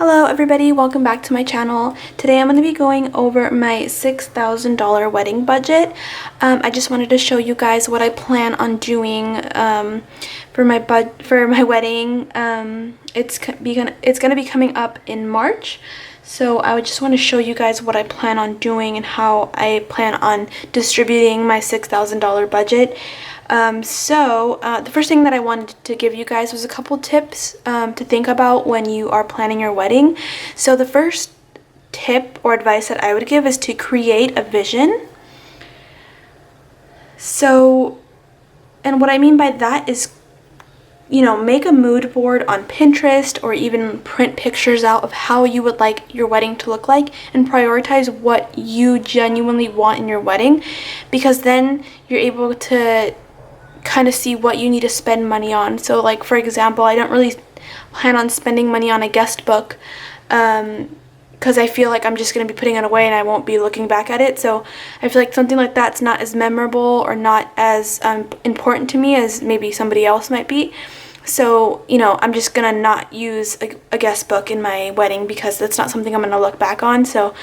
Hello everybody, welcome back to my channel. Today I'm going to be going over my $6,000 wedding budget. I just wanted to show you guys what I plan on doing for my wedding. It's going to be coming up in March. So I would just want to show you guys what I plan on doing and how I plan on distributing my $6,000 budget. The first thing that I wanted to give you guys was a couple tips to think about when you are planning your wedding. So the first tip or advice that I would give is to create a vision. And what I mean by that is, make a mood board on Pinterest or even print pictures out of how you would like your wedding to look like and prioritize what you genuinely want in your wedding, because then you're able to kind of see what you need to spend money on. So like, for example, I don't really plan on spending money on a guest book because I feel like I'm just going to be putting it away and I won't be looking back at it. So I feel like something like that's not as memorable or not as important to me as maybe somebody else might be. So, I'm just going to not use a guest book in my wedding because that's not something I'm going to look back on. So,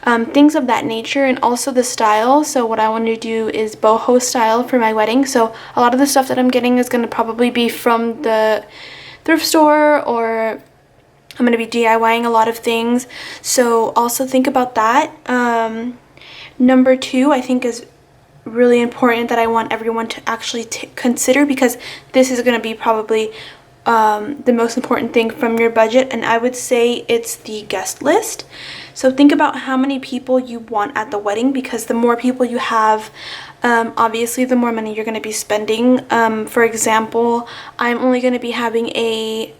things of that nature, and also the style. So what I want to do is boho style for my wedding. So a lot of the stuff that I'm getting is going to probably be from the thrift store, or I'm going to be DIYing a lot of things. So also think about that. Number two, I think is really important that I want everyone to actually consider, because this is going to be probably the most important thing from your budget, and I would say it's the guest list. So think about how many people you want at the wedding, because the more people you have, obviously the more money you're going to be spending. For example, I'm only going to be having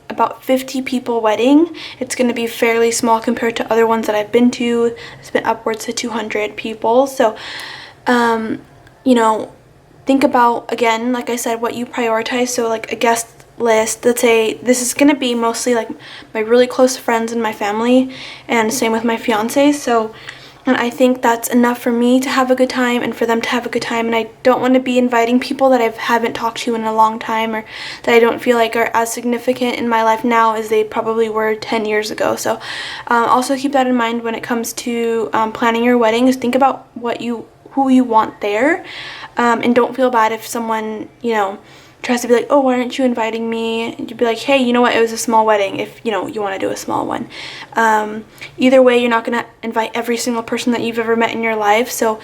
about 50 people wedding. It's going to be fairly small compared to other ones that I've been to. It's been upwards to 200 people. So think about, again, like I said, what you prioritize. So like a guest list, let's say this is going to be mostly like my really close friends and my family, and same with my fiance. So, and I think that's enough for me to have a good time and for them to have a good time. And I don't want to be inviting people that I haven't talked to in a long time, or that I don't feel like are as significant in my life now as they probably were 10 years ago. So also keep that in mind when it comes to planning your wedding, is think about who you want there, and don't feel bad if someone, tries to be like, oh, why aren't you inviting me? And you'd be like, hey, you know what, it was a small wedding, if you want to do a small one. Either way, you're not going to invite every single person that you've ever met in your life, so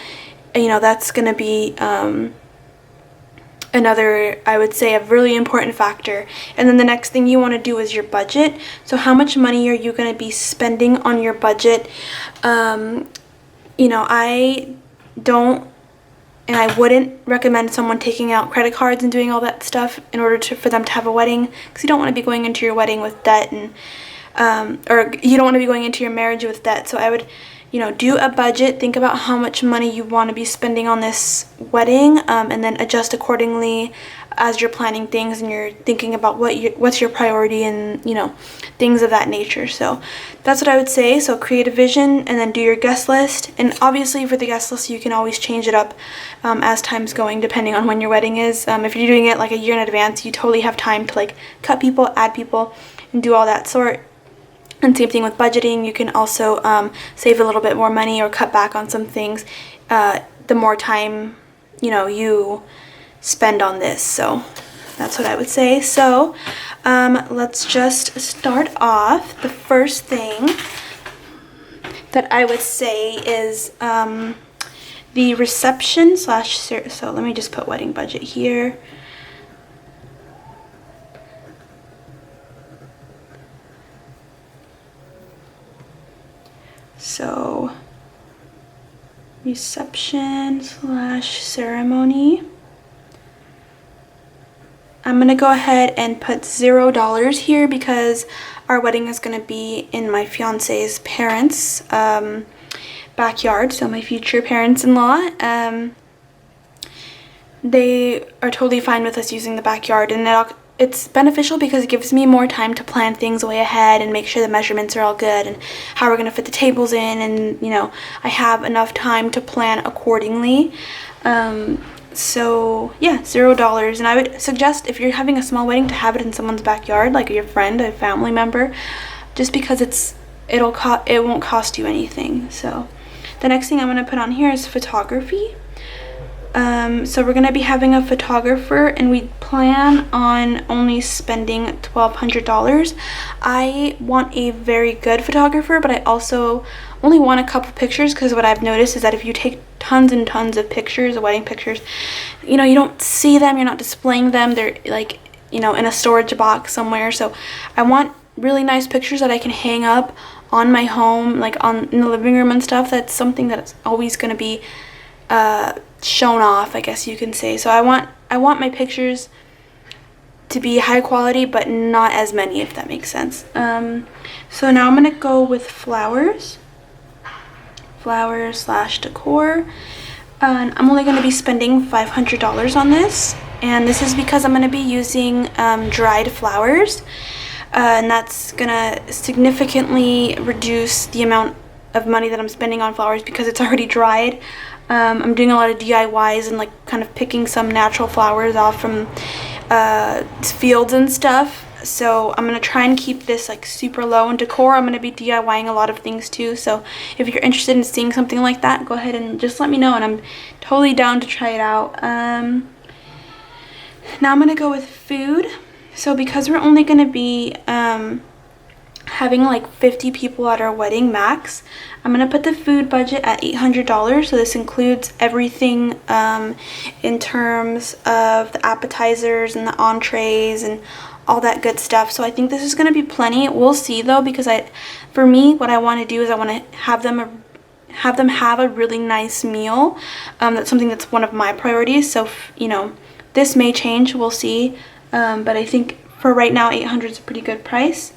that's going to be another, I would say, a really important factor. And then the next thing you want to do is your budget. So how much money are you going to be spending on your budget? I don't, and I wouldn't recommend someone taking out credit cards and doing all that stuff in order for them to have a wedding, because you don't want to be going into your wedding with debt, and or you don't want to be going into your marriage with debt. So I would, do a budget, think about how much money you want to be spending on this wedding, and then adjust accordingly as you're planning things and you're thinking about what's your priority, and things of that nature. So that's what I would say. So create a vision and then do your guest list. And obviously for the guest list, you can always change it up as time's going, depending on when your wedding is. If you're doing it like a year in advance, you totally have time to like cut people, add people, and do all that sort. And same thing with budgeting. You can also save a little bit more money or cut back on some things the more time you spend on this. So that's what I would say. So let's just start off. The first thing that I would say is the reception / so let me just put wedding budget here. So reception / ceremony, I'm going to go ahead and put $0 here, because our wedding is going to be in my fiance's parents' backyard, so my future parents-in-law. They are totally fine with us using the backyard, and it's beneficial because it gives me more time to plan things way ahead and make sure the measurements are all good and how we're going to fit the tables in, and I have enough time to plan accordingly. So yeah, $0. And I would suggest, if you're having a small wedding, to have it in someone's backyard, like your friend, a family member, just because it's it won't cost you anything. So the next thing I'm going to put on here is photography. So we're going to be having a photographer, and we plan on only spending $1,200. I want a very good photographer, but I also only want a couple pictures, because what I've noticed is that if you take tons and tons of pictures, wedding pictures, you know, you don't see them, you're not displaying them, they're like, you know, in a storage box somewhere. So I want really nice pictures that I can hang up on my home, like in the living room and stuff. That's something that's always going to be shown off, I guess you can say. So I want my pictures to be high quality, but not as many, if that makes sense. So now I'm gonna go with flowers / decor, and I'm only gonna be spending $500 on this, and this is because I'm gonna be using dried flowers, and that's gonna significantly reduce the amount of money that I'm spending on flowers because it's already dried. I'm doing a lot of DIYs and like kind of picking some natural flowers off from fields and stuff. So I'm gonna try and keep this like super low in decor. I'm gonna be DIYing a lot of things too. So if you're interested in seeing something like that, go ahead and just let me know, and I'm totally down to try it out. Now I'm gonna go with food. So because we're only gonna be having like 50 people at our wedding max, I'm gonna put the food budget at $800. So this includes everything in terms of the appetizers and the entrees and all that good stuff. So I think this is gonna be plenty. We'll see though, because for me, what I want to do is I want to have them have a really nice meal. That's something that's one of my priorities. So you know, this may change. We'll see. But I think for right now, 800 is a pretty good price.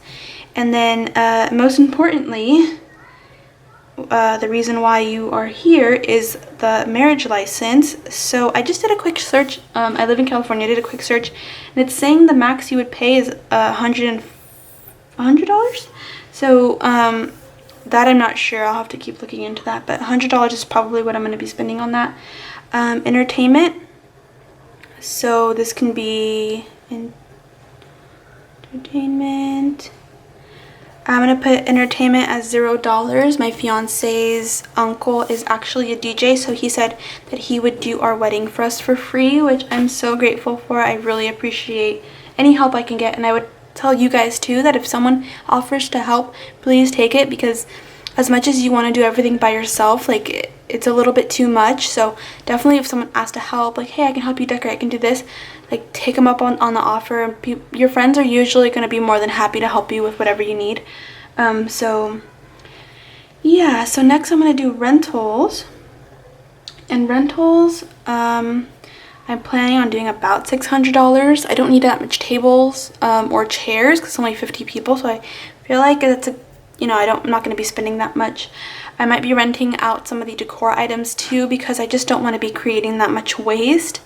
And then most importantly, the reason why you are here is the marriage license. So I just did a quick search. I live in California. I did a quick search, and it's saying the max you would pay is $100. So that I'm not sure. I'll have to keep looking into that. But $100 is probably what I'm going to be spending on that. Entertainment. So this can be entertainment. I'm gonna put entertainment as $0. My fiance's uncle is actually a DJ, so he said that he would do our wedding for us for free, which I'm so grateful for. I really appreciate any help I can get, and I would tell you guys too that if someone offers to help, please take it, because as much as you want to do everything by yourself, like it's a little bit too much. So definitely if someone asks to help, like, hey, I can help you decorate, I can do this, like take them up on the offer. Your friends are usually going to be more than happy to help you with whatever you need. So yeah, so next I'm going to do rentals. And rentals, I'm planning on doing about $600. I don't need that much tables or chairs because it's only 50 people, so I feel like that's I'm not going to be spending that much. I might be renting out some of the decor items too, because I just don't want to be creating that much waste.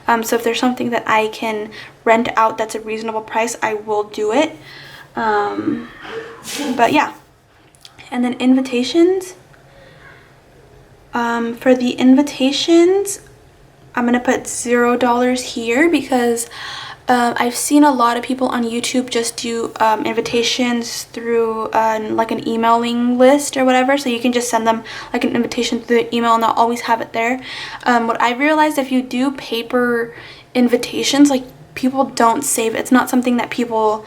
So if there's something that I can rent out that's a reasonable price, I will do it. But yeah. And then invitations. For the invitations, I'm going to put $0 here because I've seen a lot of people on YouTube just do invitations through like an emailing list or whatever. So you can just send them like an invitation through the email and they'll always have it there. What I realized, if you do paper invitations, like people don't save it. It's not something that people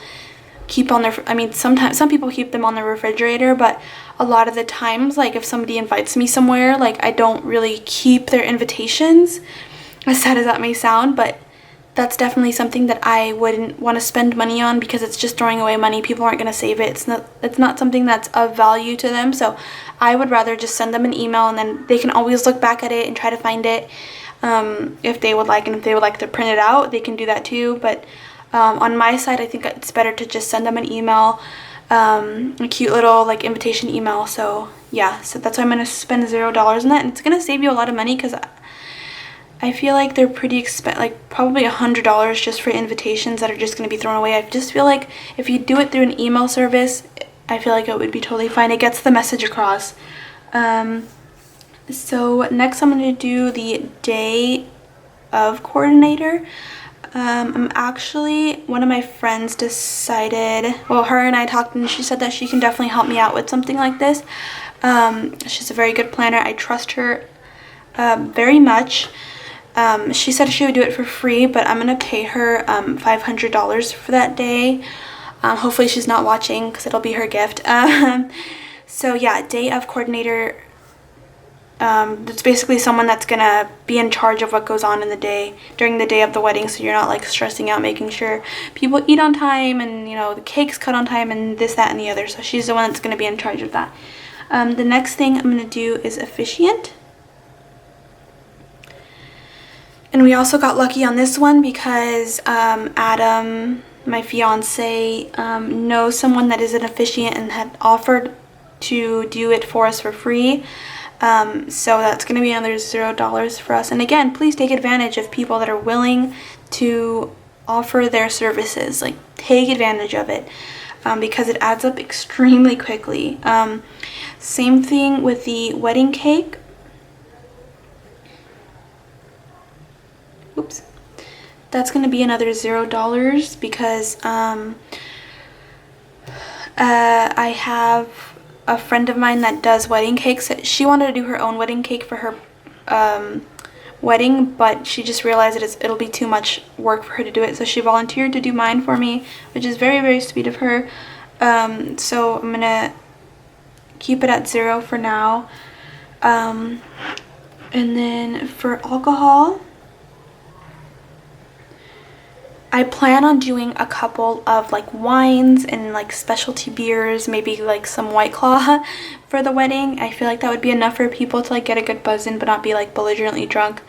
keep on their, sometimes some people keep them on their refrigerator, but a lot of the times, like if somebody invites me somewhere, like I don't really keep their invitations, as sad as that may sound, but that's definitely something that I wouldn't want to spend money on because it's just throwing away money. People aren't going to save it. It's not something that's of value to them. So I would rather just send them an email and then they can always look back at it and try to find it if they would like. And if they would like to print it out, they can do that too. But on my side, I think it's better to just send them an email, a cute little like invitation email. So yeah, so that's why I'm going to spend $0 on that. And it's going to save you a lot of money because I feel like they're pretty expensive, like probably $100 just for invitations that are just going to be thrown away. I just feel like if you do it through an email service, I feel like it would be totally fine. It gets the message across. So next I'm going to do the day of coordinator. I'm actually, one of my friends decided, well, her and I talked and she said that she can definitely help me out with something like this. She's a very good planner. I trust her very much. She said she would do it for free, but I'm gonna pay her $500 for that day. Hopefully she's not watching because it'll be her gift. So yeah, day of coordinator. It's basically someone that's gonna be in charge of what goes on in the day during the day of the wedding, so you're not like stressing out making sure people eat on time and the cake's cut on time and this, that, and the other. So she's the one that's gonna be in charge of that. The next thing I'm gonna do is officiant. And we also got lucky on this one because Adam, my fiance, knows someone that is an officiant and had offered to do it for us for free. So that's going to be another $0 for us. And again, please take advantage of people that are willing to offer their services. Like, take advantage of it because it adds up extremely quickly. Same thing with the wedding cake. Oops. That's going to be another $0 because I have a friend of mine that does wedding cakes. She wanted to do her own wedding cake for her wedding, but she just realized that it'll be too much work for her to do it, so she volunteered to do mine for me, which is very, very sweet of her. So I'm gonna keep it at 0 for now. And then for alcohol, I plan on doing a couple of like wines and like specialty beers, maybe like some White Claw for the wedding. I feel like that would be enough for people to like get a good buzz in but not be like belligerently drunk.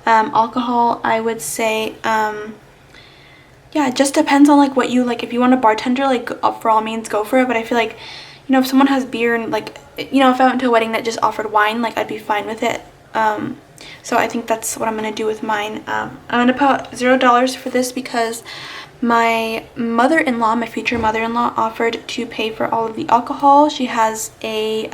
Alcohol, I would say, yeah, it just depends on like what you like. If you want a bartender, like for all means go for it, but I feel like, if someone has beer and like, if I went to a wedding that just offered wine, like I'd be fine with it. So I think that's what I'm going to do with mine. I'm going to put $0 for this because my mother-in-law, my future mother-in-law, offered to pay for all of the alcohol. She has a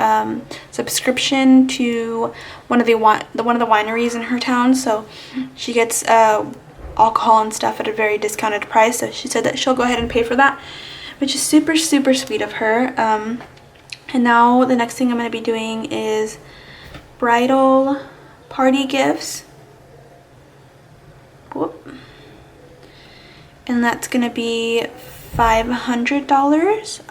subscription to one of the wineries in her town, so she gets alcohol and stuff at a very discounted price. So she said that she'll go ahead and pay for that, which is super, super sweet of her. And now the next thing I'm going to be doing is bridal party gifts. Whoop. And that's gonna be $500.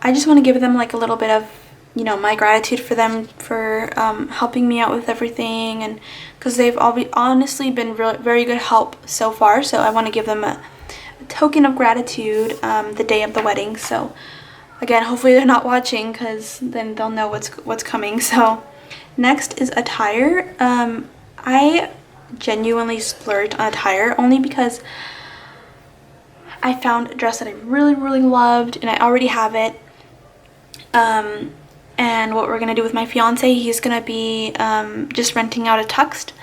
I just want to give them like a little bit of my gratitude for them for helping me out with everything, and because they've honestly been very good help so far, so I want to give them a token of gratitude the day of the wedding. So again, hopefully they're not watching because then they'll know what's coming. So next is attire. I genuinely splurged on attire only because I found a dress that I really, really loved and I already have it. And what we're gonna do with my fiance, he's gonna be just renting out a tux.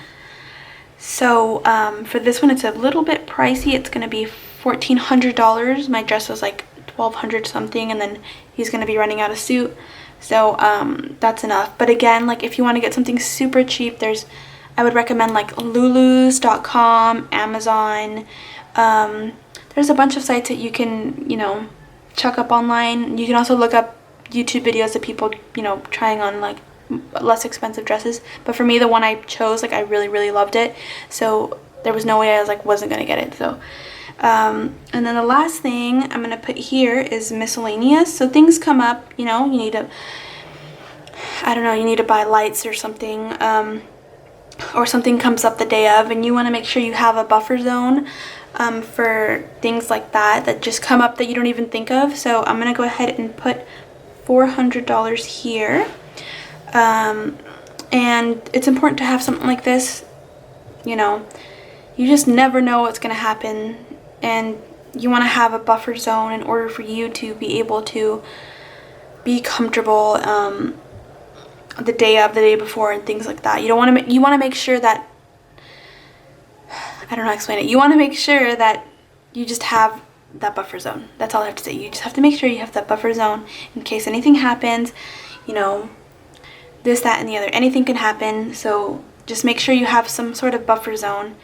So for this one, it's a little bit pricey. It's gonna be $1,400. My dress was like $1,200 something, and then he's gonna be renting out a suit. So that's enough. But again, like if you want to get something super cheap, I would recommend like lulus.com, Amazon. There's a bunch of sites that you can, check up online. You can also look up YouTube videos of people, trying on like less expensive dresses. But for me, the one I chose, like I really, really loved it. So there was no way I wasn't gonna get it. So and then the last thing I'm gonna put here is miscellaneous. So things come up, you need to, you need to buy lights or something, or something comes up the day of, and you want to make sure you have a buffer zone for things like that just come up that you don't even think of. So I'm gonna go ahead and put $400 here, and it's important to have something like this. You just never know what's gonna happen, and you want to have a buffer zone in order for you to be able to be comfortable the day before and things like that. You want to make sure that, I don't know how to explain it. You want to make sure that you just have that buffer zone. That's all I have to say. You just have to make sure you have that buffer zone in case anything happens, this, that, and the other. Anything can happen, so just make sure you have some sort of buffer zone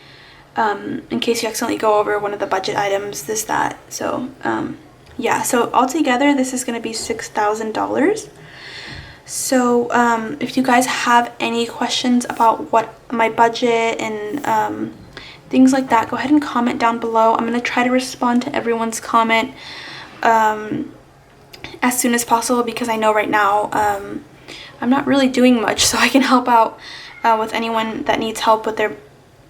in case you accidentally go over one of the budget items, this, that. So yeah, so altogether this is going to be $6,000. So if you guys have any questions about what my budget and things like that, go ahead and comment down below. I'm going to try to respond to everyone's comment as soon as possible, because I know right now I'm not really doing much, so I can help out with anyone that needs help with their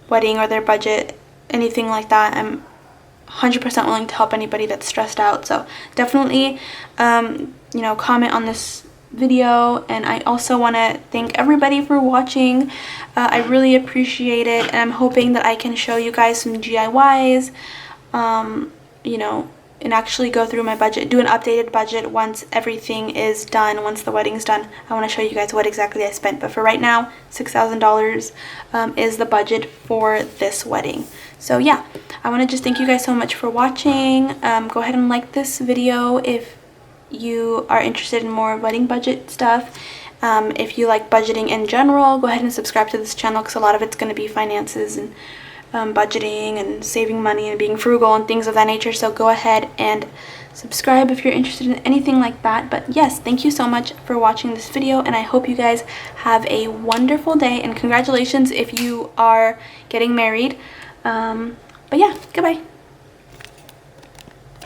wedding or their budget, anything like that. I'm 100% willing to help anybody that's stressed out. So definitely you know, comment on this video. And I also want to thank everybody for watching. I really appreciate it, and I'm hoping that I can show you guys some DIYs, you know, and actually go through my budget, do an updated budget once everything is done, once the wedding's done. I want to show you guys what exactly I spent, but for right now, $6,000 is the budget for this wedding. So yeah, I want to just thank you guys so much for watching. Go ahead and like this video if you are interested in more wedding budget stuff. If you like budgeting in general, go ahead and subscribe to this channel, because a lot of it's going to be finances and budgeting and saving money and being frugal and things of that nature. So go ahead and subscribe if you're interested in anything like that. But yes, thank you so much for watching this video, and I hope you guys have a wonderful day, and congratulations if you are getting married. But yeah, goodbye.